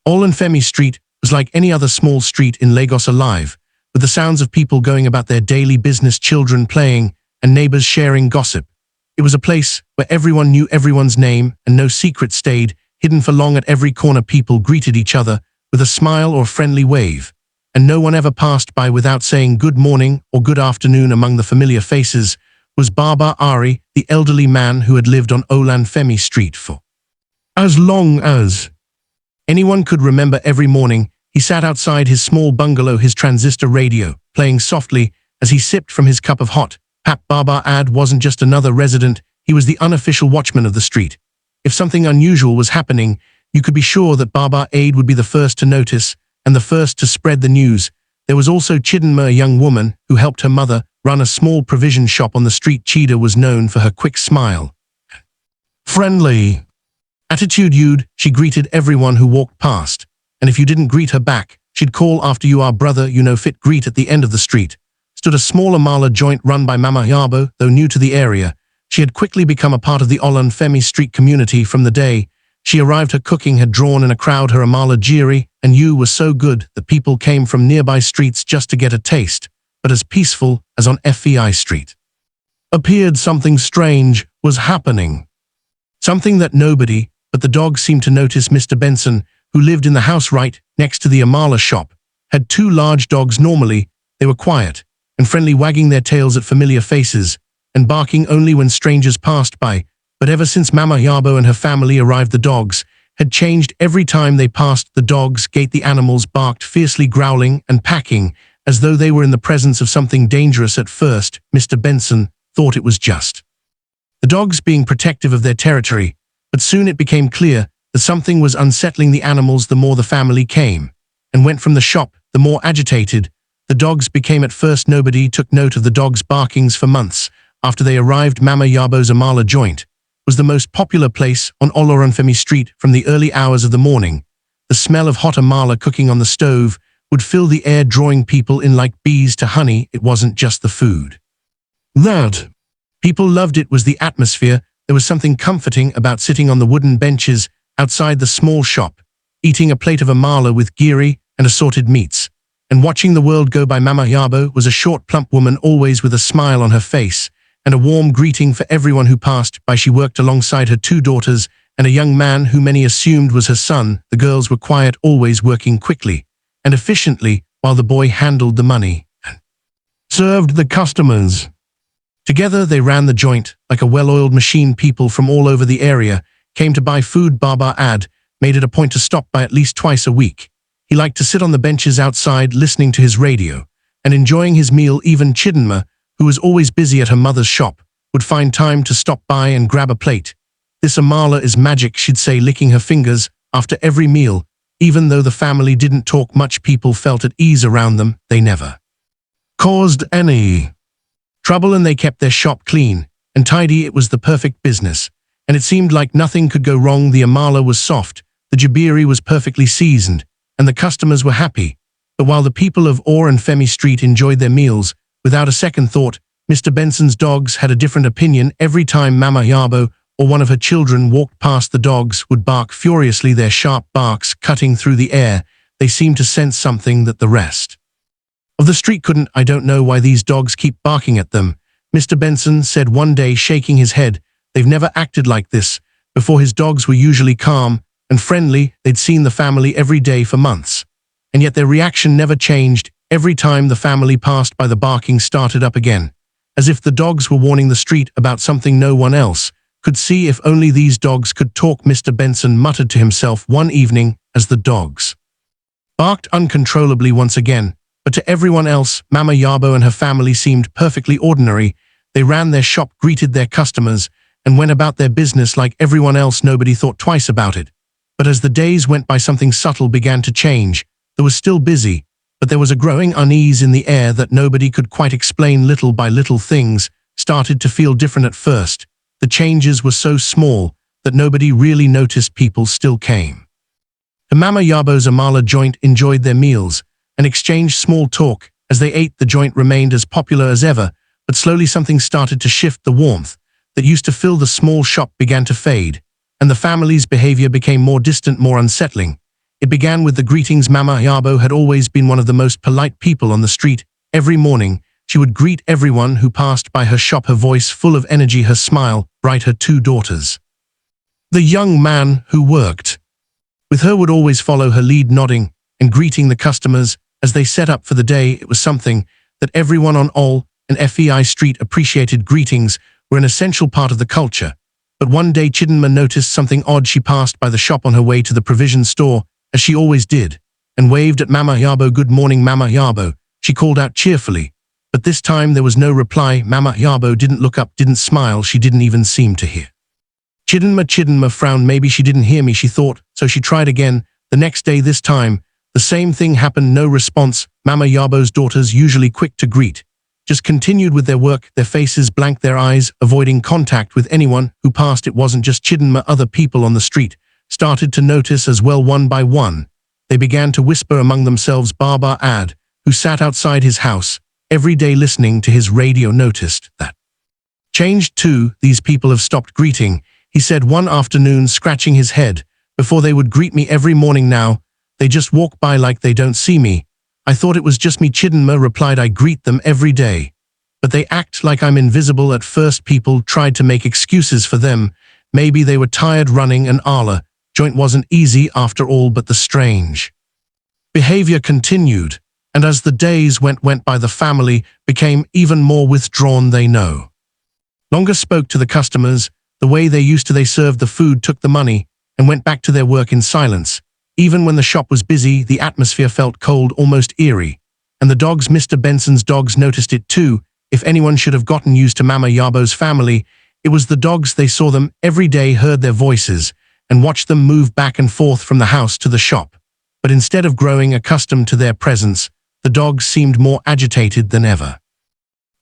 Olorunfemi Street was like any other small street in Lagos, alive, with the sounds of people going about their daily business, children playing, and neighbors sharing gossip. It was a place where everyone knew everyone's name and no secret stayed hidden for long. At every corner, people greeted each other with a smile or friendly wave, and no one ever passed by without saying good morning or good afternoon. Among the familiar faces was Baba Ari, the elderly man who had lived on Olorunfemi Street for as long as anyone could remember. Every morning, he sat outside his small bungalow, his transistor radio playing softly as he sipped from his cup of hot pap. Baba Ad wasn't just another resident, he was the unofficial watchman of the street. If something unusual was happening, you could be sure that Baba Aid would be the first to notice and the first to spread the news. There was also Chidinma, a young woman who helped her mother run a small provision shop on the street. Chida was known for her quick smile, friendly attitude. She greeted everyone who walked past, and if you didn't greet her back, she'd call after you. Our brother, fit greet. At the end of the street stood a small Amala joint run by Mama Iyabo. Though new to the area, she had quickly become a part of the Olorunfemi Street community. From the day she arrived, her cooking had drawn in a crowd. Her Amala jiri and you was so good that people came from nearby streets just to get a taste. But as peaceful as on FEI Street appeared, something strange was happening. Something that nobody but the dogs seemed to notice. Mr. Benson, who lived in the house right next to the Amala shop, had two large dogs. Normally, they were quiet and friendly, wagging their tails at familiar faces and barking only when strangers passed by. But ever since Mama Iyabo and her family arrived, the dogs had changed. Every time they passed the dog's gate, the animals barked fiercely, growling and packing as though they were in the presence of something dangerous. At first, Mr. Benson thought it was just the dogs being protective of their territory, but soon it became clear that something was unsettling the animals. The more the family came and went from the shop, the more agitated the dogs became. At first, nobody took note of the dogs' barkings. For months after they arrived, Mama Yabo's Amala joint was the most popular place on Olorunfemi Street. From the early hours of the morning, the smell of hot Amala cooking on the stove would fill the air, drawing people in like bees to honey. It wasn't just the food that people loved, it was the atmosphere. There was something comforting about sitting on the wooden benches outside the small shop, eating a plate of Amala with giri and assorted meats, and watching the world go by. Mama Iyabo was a short, plump woman, always with a smile on her face and a warm greeting for everyone who passed by. She worked alongside her two daughters and a young man who many assumed was her son. The girls were quiet, always working quickly and efficiently, while the boy handled the money and served the customers. Together they ran the joint like a well-oiled machine. People from all over the area came to buy food. Baba Ad made it a point to stop by at least twice a week. He liked to sit on the benches outside, listening to his radio and enjoying his meal. Even Chidinma, who was always busy at her mother's shop, would find time to stop by and grab a plate. "This Amala is magic," she'd say, licking her fingers after every meal. Even though the family didn't talk much, people felt at ease around them. They never caused any trouble, and they kept their shop clean and tidy. It was the perfect business, and it seemed like nothing could go wrong. The Amala was soft, the jabiri was perfectly seasoned, and the customers were happy. But while the people of Olorunfemi Street enjoyed their meals without a second thought, Mr. Benson's dogs had a different opinion. Every time Mama Iyabo or one of her children walked past, the dogs would bark furiously, their sharp barks cutting through the air. They seemed to sense something that the rest of the street couldn't. "I don't know why these dogs keep barking at them," Mr. Benson said one day, shaking his head. "They've never acted like this before." His dogs were usually calm and friendly. They'd seen the family every day for months, and yet their reaction never changed. Every time the family passed by, the barking started up again, as if the dogs were warning the street about something no one else could see. "If only these dogs could talk," Mr. Benson muttered to himself one evening as the dogs barked uncontrollably once again. But to everyone else, Mama Iyabo and her family seemed perfectly ordinary. They ran their shop, greeted their customers, and went about their business like everyone else. Nobody thought twice about it. But as the days went by, something subtle began to change. They were still busy, but there was a growing unease in the air that nobody could quite explain. Little by little, things started to feel different. At first, the changes were so small that nobody really noticed. People still came to Mama Yabo's Amala joint, enjoyed their meals, and exchanged small talk. As they ate, the joint remained as popular as ever, but slowly something started to shift. The warmth that used to fill the small shop began to fade, and the family's behavior became more distant, more unsettling. It began with the greetings. Mama Iyabo had always been one of the most polite people on the street. Every morning, she would greet everyone who passed by her shop, her voice full of energy, her smile bright, her two daughters. The young man who worked with her would always follow her lead, nodding and greeting the customers as they set up for the day. It was something that everyone on Olorunfemi Street appreciated. Greetings were an essential part of the culture. But one day Chidinma noticed something odd. She passed by the shop on her way to the provision store, as she always did, and waved at Mama Iyabo. "Good morning, Mama Iyabo," she called out cheerfully. But this time there was no reply. Mama Iyabo didn't look up, didn't smile, she didn't even seem to hear. Chidinma frowned. Maybe she didn't hear me, she thought, so she tried again. The next day, this time, the same thing happened. No response. Mama Iyabo's daughters, usually quick to greet, just continued with their work, their faces blank, their eyes avoiding contact with anyone who passed. It wasn't just Chidinma. Other people on the street started to notice as well. One by one, they began to whisper among themselves. Baba Ad, who sat outside his house every day listening to his radio, noticed that changed too. "These people have stopped greeting," he said one afternoon, scratching his head. "Before they would greet me every morning. Now they just walk by like they don't see me. I thought it was just me." Chidinma replied, "I greet them every day, but they act like I'm invisible." At first people tried to make excuses for them. Maybe they were tired running an Ala joint wasn't easy after all. But the strange behavior continued, and as the days went by, the family became even more withdrawn. They no longer spoke to the customers the way they used to. They served the food, took the money, and went back to their work in silence. Even when the shop was busy, the atmosphere felt cold, almost eerie. And the dogs, Mr. Benson's dogs, noticed it too. If anyone should have gotten used to Mama Iyabo's family, it was the dogs. They saw them every day, heard their voices, and watched them move back and forth from the house to the shop. But instead of growing accustomed to their presence, the dogs seemed more agitated than ever.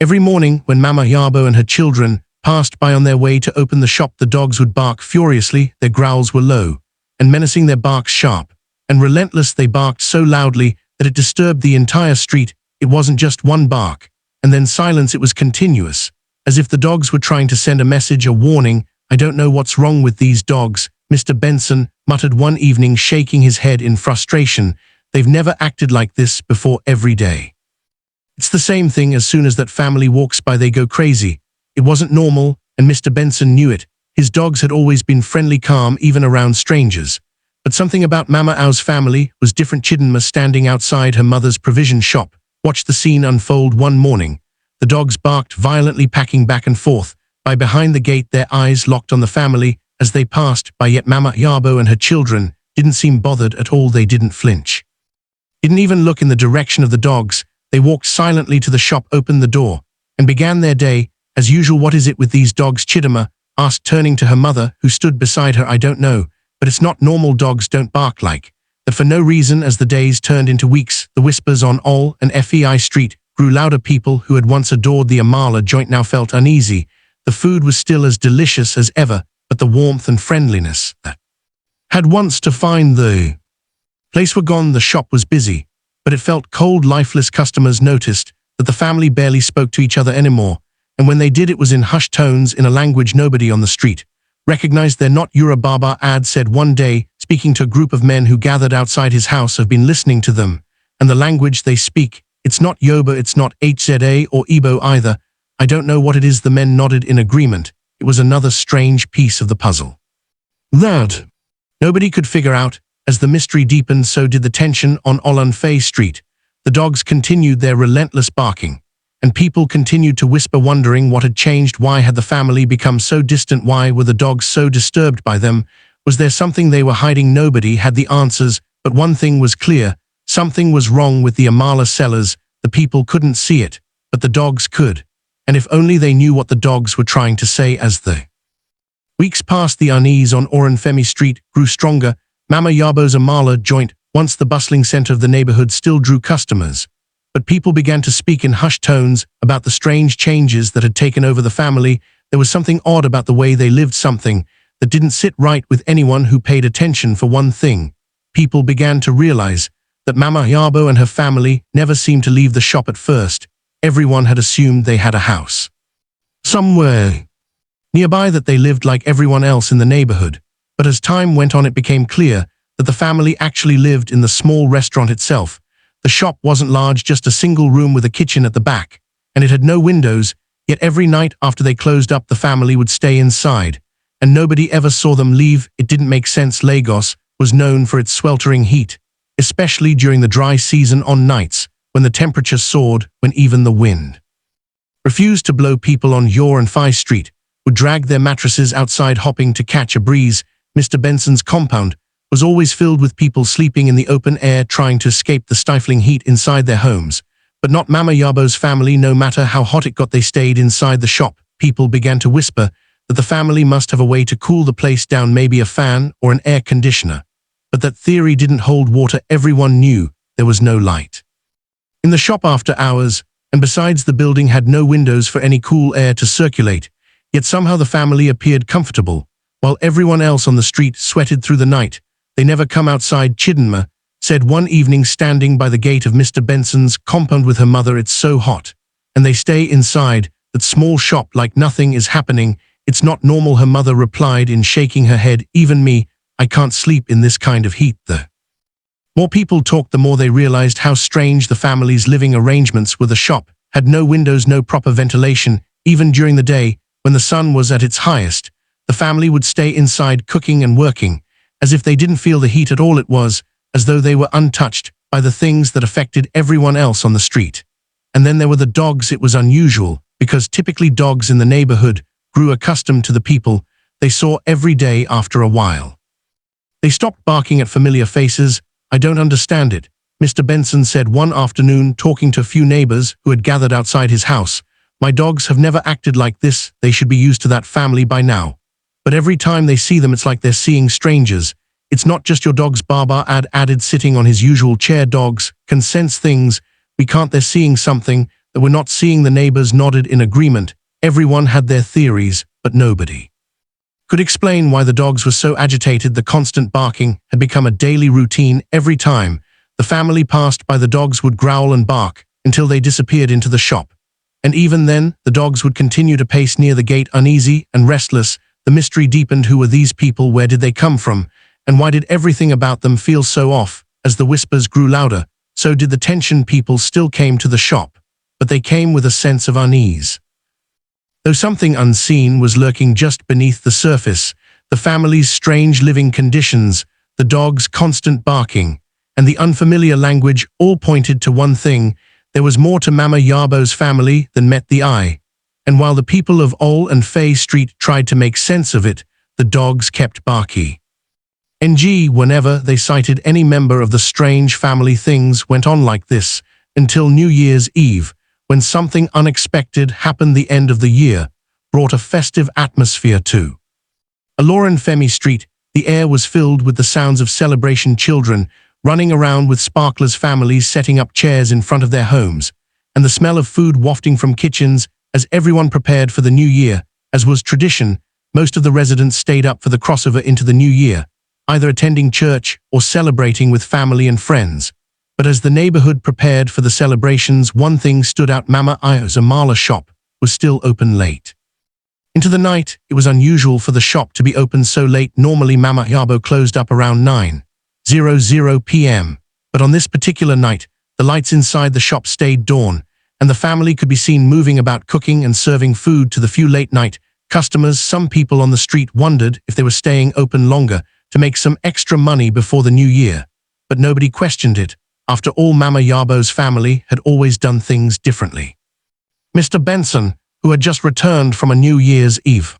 Every morning, when Mama Iyabo and her children passed by on their way to open the shop, the dogs would bark furiously. Their growls were low and menacing, their barks sharp and relentless. They barked so loudly that it disturbed the entire street. It wasn't just one bark and then silence, it was continuous, as if the dogs were trying to send a message, a warning. "I don't know what's wrong with these dogs," Mr. Benson muttered one evening, shaking his head in frustration. "They've never acted like this before. Every day it's the same thing. As soon as that family walks by, they go crazy." It wasn't normal, and Mr. Benson knew it. His dogs had always been friendly, calm, even around strangers. But something about Mama Iyabo's family was different. Chidinma, standing outside her mother's provision shop, watched the scene unfold. One morning, the dogs barked violently, packing back and forth by behind the gate, their eyes locked on the family as they passed by. Yet Mama Iyabo and her children didn't seem bothered at all. They didn't flinch, didn't even look in the direction of the dogs. They walked silently to the shop, opened the door, and began their day as usual. "What is it with these dogs?" Chidinma asked, turning to her mother, who stood beside her. "I don't know, but it's not normal. Dogs don't bark like that for no reason." As the days turned into weeks, the whispers on Olorunfemi Street grew louder. People who had once adored the Amala joint now felt uneasy. The food was still as delicious as ever, but the warmth and friendliness that had once defined the place were gone. The shop was busy, but it felt cold, lifeless. Customers noticed that the family barely spoke to each other anymore, and when they did, it was in hushed tones, in a language nobody on the street recognized. "They're not Yoruba," Baba Ad said one day, speaking to a group of men who gathered outside his house. "Have been listening to them, and the language they speak, it's not Yoruba, it's not Hza or Igbo either. I don't know what it is." The men nodded in agreement. It was another strange piece of the puzzle that nobody could figure out. As the mystery deepened, so did the tension on Olorunfemi Street. The dogs continued their relentless barking, and people continued to whisper, wondering what had changed. Why had the family become so distant? Why were the dogs so disturbed by them? Was there something they were hiding? Nobody had the answers, but one thing was clear. Something was wrong with the Amala sellers. The people couldn't see it, but the dogs could. And if only they knew what the dogs were trying to say. As the weeks passed, the unease on Olorunfemi Street grew stronger. Mama Iyabo's Amala joint, once the bustling center of the neighborhood, still drew customers. But people began to speak in hushed tones about the strange changes that had taken over the family. There was something odd about the way they lived, something that didn't sit right with anyone who paid attention. For one thing, people began to realize that Mama Iyabo and her family never seemed to leave the shop. At first, everyone had assumed they had a house somewhere nearby, that they lived like everyone else in the neighborhood. But as time went on, it became clear that the family actually lived in the small restaurant itself. The shop wasn't large, just a single room with a kitchen at the back, and it had no windows, yet every night after they closed up, the family would stay inside, and nobody ever saw them leave. It didn't make sense. Lagos was known for its sweltering heat, especially during the dry season on nights when the temperature soared, when even the wind refused to blow. People on Olorunfemi Street would drag their mattresses outside, hoping to catch a breeze. Mr. Benson's compound was always filled with people sleeping in the open air, trying to escape the stifling heat inside their homes. But not Mama Iyabo's family. No matter how hot it got, they stayed inside the shop. People began to whisper that the family must have a way to cool the place down, maybe a fan or an air conditioner. But that theory didn't hold water. Everyone knew there was no light in the shop after hours, and besides, the building had no windows for any cool air to circulate. Yet somehow the family appeared comfortable, while everyone else on the street sweated through the night. They never come outside, Chidinma said one evening, standing by the gate of Mr. Benson's compound with her mother. It's so hot, and they stay inside that small shop like nothing is happening. It's not normal, her mother replied in shaking her head. Even me, I can't sleep in this kind of heat. The more people talked, the more they realized how strange the family's living arrangements were. The shop had no windows, no proper ventilation. Even during the day, when the sun was at its highest, the family would stay inside cooking and working, as if they didn't feel the heat at all. It was as though they were untouched by the things that affected everyone else on the street. And then there were the dogs. It was unusual, because typically dogs in the neighborhood grew accustomed to the people they saw every day. After a while, they stopped barking at familiar faces. I don't understand it, Mr. Benson said one afternoon, talking to a few neighbors who had gathered outside his house. My dogs have never acted like this. They should be used to that family by now. But every time they see them, it's like they're seeing strangers. It's not just your dogs, Baba added, sitting on his usual chair. Dogs can sense things we can't. They're seeing something that we're not seeing. The neighbors nodded in agreement. Everyone had their theories, but nobody could explain why the dogs were so agitated. The constant barking had become a daily routine. Every time the family passed by, the dogs would growl and bark until they disappeared into the shop. And even then, the dogs would continue to pace near the gate, uneasy and restless. The mystery deepened. Who were these people? Where did they come from? And why did everything about them feel so off? As the whispers grew louder, so did the tension. People still came to the shop, but they came with a sense of unease, though something unseen was lurking just beneath the surface. The family's strange living conditions, the dog's constant barking, and the unfamiliar language all pointed to one thing: there was more to Mama Iyabo's family than met the eye. And while the people of Olorunfemi Street tried to make sense of it, the dogs kept barking. Whenever they sighted any member of the strange family, things went on like this until New Year's Eve, when something unexpected happened. The end of the year brought a festive atmosphere to Olorunfemi Street. The air was filled with the sounds of celebration, children running around with sparklers, families setting up chairs in front of their homes, and the smell of food wafting from kitchens as everyone prepared for the new year. As was tradition, most of the residents stayed up for the crossover into the new year, either attending church or celebrating with family and friends. But as the neighborhood prepared for the celebrations, one thing stood out: Mama Iyabo's Amala shop was still open late into the night. It was unusual for the shop to be open so late. Normally Mama Iyabo closed up around 9:00 p.m. But on this particular night, the lights inside the shop stayed on, and the family could be seen moving about, cooking and serving food to the few late-night customers. Some people on the street wondered if they were staying open longer to make some extra money before the new year, but nobody questioned it. After all, Mama Iyabo's family had always done things differently. Mr. Benson, who had just returned from a New Year's Eve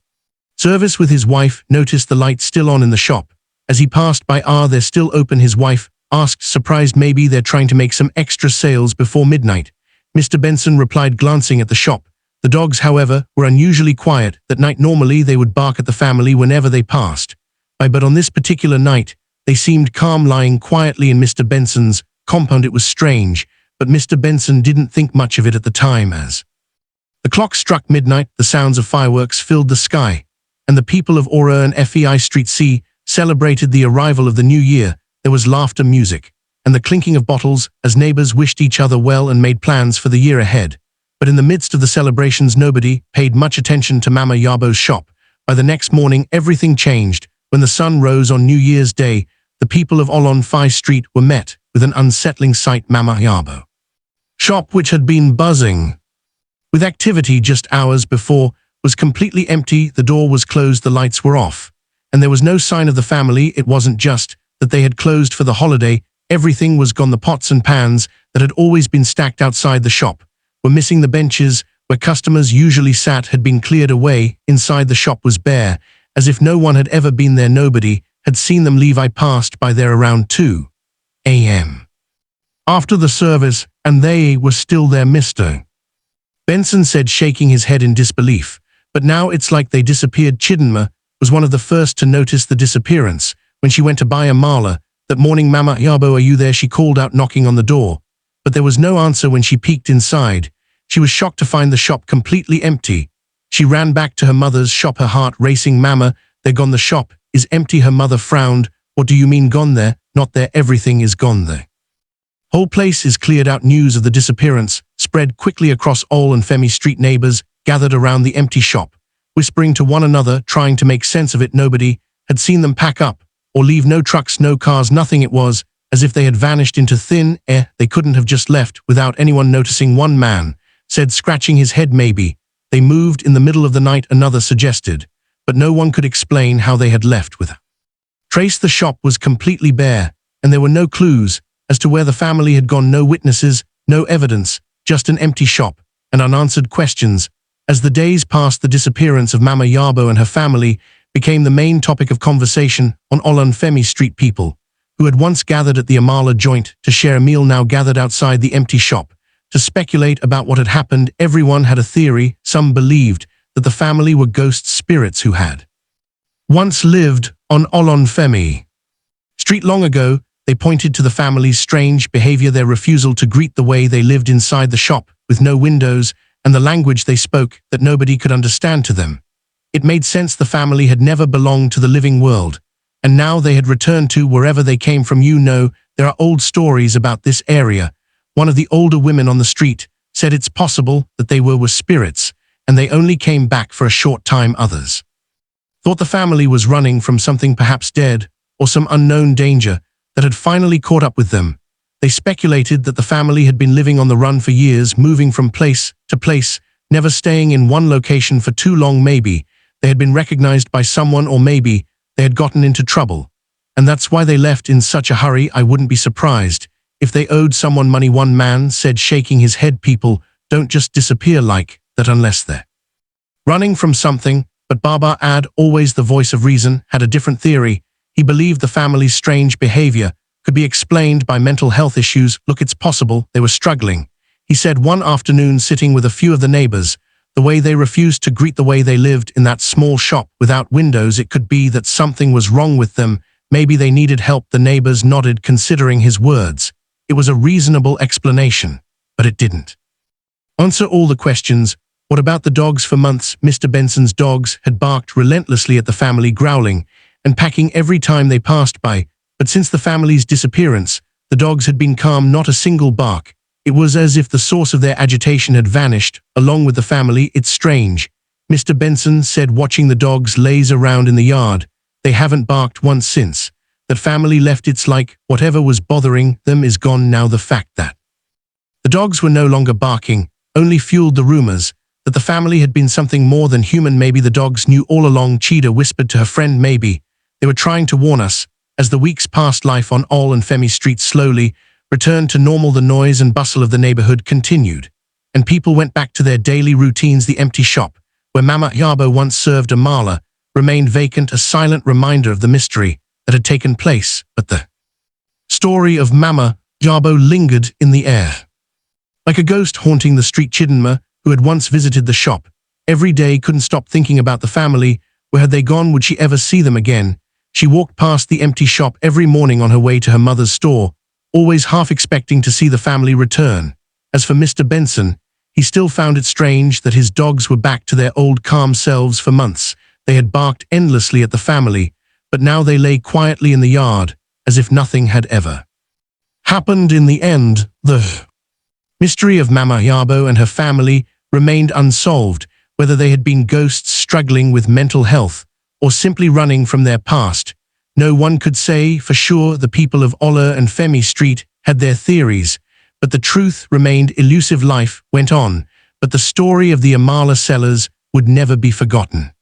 service with his wife, noticed the lights still on in the shop. As he passed by, they're still open, his wife asked, surprised. Maybe they're trying to make some extra sales before midnight, Mr. Benson replied, glancing at the shop. The dogs, however, were unusually quiet that night. Normally they would bark at the family whenever they passed by, but on this particular night, they seemed calm, lying quietly in Mr. Benson's compound. It was strange, but Mr. Benson didn't think much of it at the time. As the clock struck midnight, the sounds of fireworks filled the sky, and the people of Olorunfemi Street celebrated the arrival of the new year. There was laughter, music, and the clinking of bottles as neighbors wished each other well and made plans for the year ahead. But in the midst of the celebrations, nobody paid much attention to Mama Iyabo's shop. By the next morning, everything changed. When the sun rose on New Year's Day, the people of Olorunfemi Street were met with an unsettling sight. Mama Iyabo shop, which had been buzzing with activity just hours before, was completely empty. The door was closed, the lights were off, and there was no sign of the family. It wasn't just that they had closed for the holiday, everything was gone. The pots and pans that had always been stacked outside the shop were missing. The benches where customers usually sat had been cleared away. Inside, the shop was bare, as if no one had ever been there. Nobody had seen them leave. I passed by there around 2 a.m. after the service, and they were still there, Mr. Benson said, shaking his head in disbelief. But now it's like they disappeared. Chidinma was one of the first to notice the disappearance when she went to buy Amala that morning. Mama Iyabo, are you there? She called out, knocking on the door. But there was no answer. When she peeked inside, she was shocked to find the shop completely empty. She ran back to her mother's shop, her heart racing. Mama, they're gone. The shop is empty. Her mother frowned. What do you mean gone? There? Not there. Everything is gone there. Whole place is cleared out. News of the disappearance spread quickly across Olorunfemi Street. Neighbors gathered around the empty shop, whispering to one another, trying to make sense of it. Nobody had seen them pack up or leave. No trucks, no cars, nothing. It was as if they had vanished into thin air. They couldn't have just left without anyone noticing. One man said, scratching his head. Maybe they moved in the middle of the night, another suggested, but no one could explain how they had left with her trace. The shop was completely bare, and there were no clues as to where the family had gone. No witnesses, no evidence, just an empty shop and unanswered questions. As the days passed, the disappearance of Mama Iyabo and her family became the main topic of conversation on Olorunfemi Street. People who had once gathered at the Amala joint to share a meal now gathered outside the empty shop to speculate about what had happened. Everyone had a theory. Some believed that the family were ghost spirits who had once lived on Olorunfemi Street long ago. They pointed to the family's strange behavior, their refusal to greet, the way they lived inside the shop with no windows, and the language they spoke that nobody could understand. To them, it made sense. The family had never belonged to the living world, and now they had returned to wherever they came from. You know, there are old stories about this area. One of the older women on the street said it's possible that they were spirits, and they only came back for a short time. Others thought the family was running from something, perhaps dead, or some unknown danger that had finally caught up with them. They speculated that the family had been living on the run for years, moving from place to place, never staying in one location for too long. Maybe they had been recognized by someone, or maybe they had gotten into trouble, and that's why they left in such a hurry. I wouldn't be surprised if they owed someone money, one man said, shaking his head. People don't just disappear like that unless they're running from something. But Baba Ad, always the voice of reason, had a different theory. He believed the family's strange behavior could be explained by mental health issues. Look, it's possible they were struggling, he said one afternoon, sitting with a few of the neighbors. The way they refused to greet, the way they lived in that small shop without windows. It could be that something was wrong with them. Maybe they needed help. The neighbors nodded, considering his words. It was a reasonable explanation, but it didn't answer all the questions. What about the dogs? For months, Mr. Benson's dogs had barked relentlessly at the family, growling and packing every time they passed by. But since the family's disappearance, the dogs had been calm, not a single bark. It was as if the source of their agitation had vanished, along with the family. It's strange, Mr. Benson said, watching the dogs laze around in the yard. They haven't barked once since that family left. It's like whatever was bothering them is gone now. The fact that the dogs were no longer barking only fueled the rumors that the family had been something more than human. Maybe the dogs knew all along, Cheetah whispered to her friend. Maybe they were trying to warn us. As the weeks passed, life on Olorunfemi Street slowly returned to normal. The noise and bustle of the neighborhood continued, and people went back to their daily routines. The empty shop, where Mama Iyabo once served Amala, remained vacant, a silent reminder of the mystery that had taken place. But the story of Mama Iyabo lingered in the air, like a ghost haunting the street. Chidinma, who had once visited the shop every day, couldn't stop thinking about the family. Where had they gone? Would she ever see them again? She walked past the empty shop every morning on her way to her mother's store, always half expecting to see the family return. As for Mr. Benson, he still found it strange that his dogs were back to their old calm selves. For months, they had barked endlessly at the family, but now they lay quietly in the yard, as if nothing had ever happened. In the end, the mystery of Mama Iyabo and her family remained unsolved, whether they had been ghosts struggling with mental health or simply running from their past. No one could say for sure. The people of Olorunfemi Street had their theories, but the truth remained elusive. Life went on, but the story of the Amala cellars would never be forgotten.